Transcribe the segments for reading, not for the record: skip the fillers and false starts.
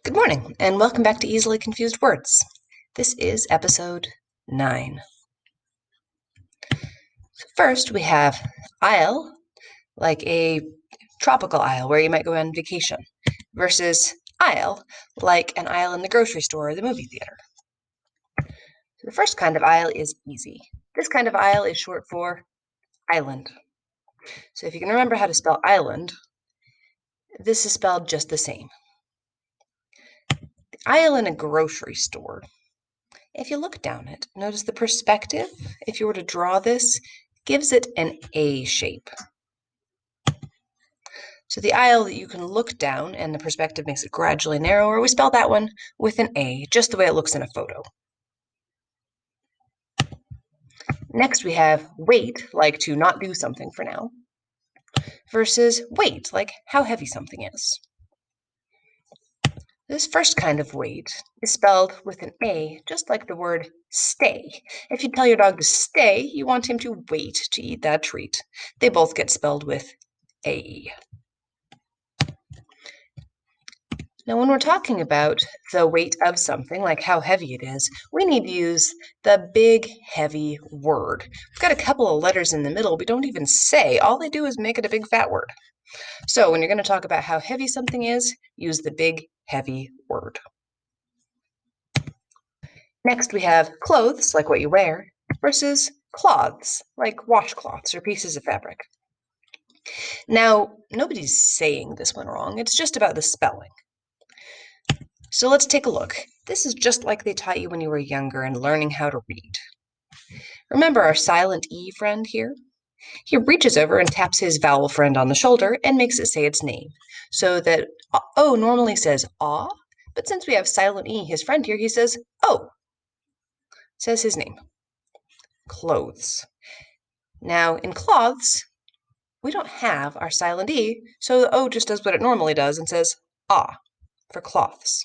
Good morning, and welcome back to Easily Confused Words. This is episode 9. First, we have isle, like a tropical isle where you might go on vacation, versus aisle, like an aisle in the grocery store or the movie theater. So the first kind of aisle is easy. This kind of aisle is short for island. So if you can remember how to spell island, this is spelled just the same. The aisle in a grocery store. If you look down it, notice the perspective, if you were to draw this, gives it an A shape. So the aisle that you can look down and the perspective makes it gradually narrower, we spell that one with an A, just the way it looks in a photo. Next we have wait, like to not do something for now, versus weight, like how heavy something is. This first kind of weight is spelled with an A, just like the word stay. If you tell your dog to stay, you want him to wait to eat that treat. They both get spelled with A. Now, when we're talking about the weight of something, like how heavy it is, we need to use the big, heavy word. We've got a couple of letters in the middle we don't even say. All they do is make it a big, fat word. So when you're going to talk about how heavy something is, use the big, heavy word. Next, we have clothes, like what you wear, versus cloths, like washcloths or pieces of fabric. Now, nobody's saying this one wrong. It's just about the spelling. So let's take a look. This is just like they taught you when you were younger and learning how to read. Remember our silent E friend here? He reaches over and taps his vowel friend on the shoulder and makes it say its name. So that O normally says aw, but since we have silent E, his friend here, he says oh, says his name. Clothes. Now in cloths, we don't have our silent E, so the O just does what it normally does and says ah for cloths.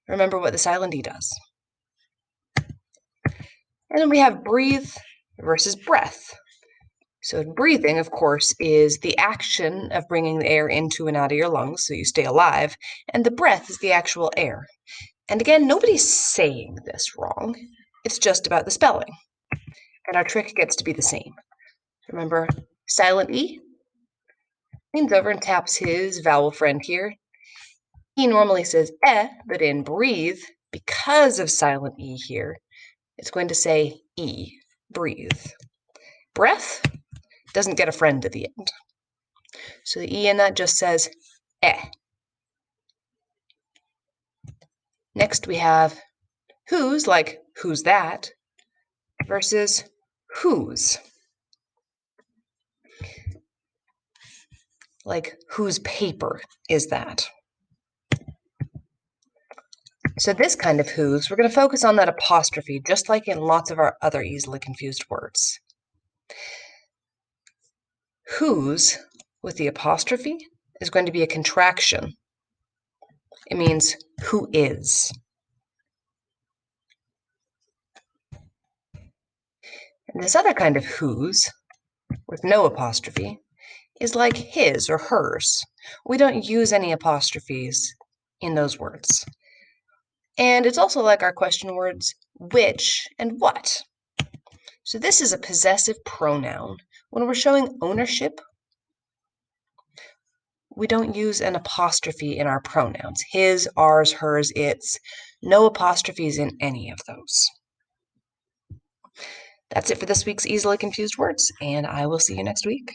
Remember what the silent E does. And then we have breathe versus breath. So breathing, of course, is the action of bringing the air into and out of your lungs so you stay alive, and the breath is the actual air. And again, nobody's saying this wrong. It's just about the spelling. And our trick gets to be the same. Remember, silent E leans over and taps his vowel friend here. He normally says but in breathe, because of silent E here, it's going to say E, breathe. Breath doesn't get a friend at the end. So the E in that just says eh. Next we have whose, like who's that, versus whose, like whose paper is that. So this kind of whose, we're going to focus on that apostrophe, just like in lots of our other easily confused words. Whose, with the apostrophe, is going to be a contraction. It means who is. And this other kind of whose, with no apostrophe, is like his or hers. We don't use any apostrophes in those words. And it's also like our question words which and what. So this is a possessive pronoun. When we're showing ownership, we don't use an apostrophe in our pronouns. His, ours, hers, its. No apostrophes in any of those. That's it for this week's Easily Confused Words, and I will see you next week.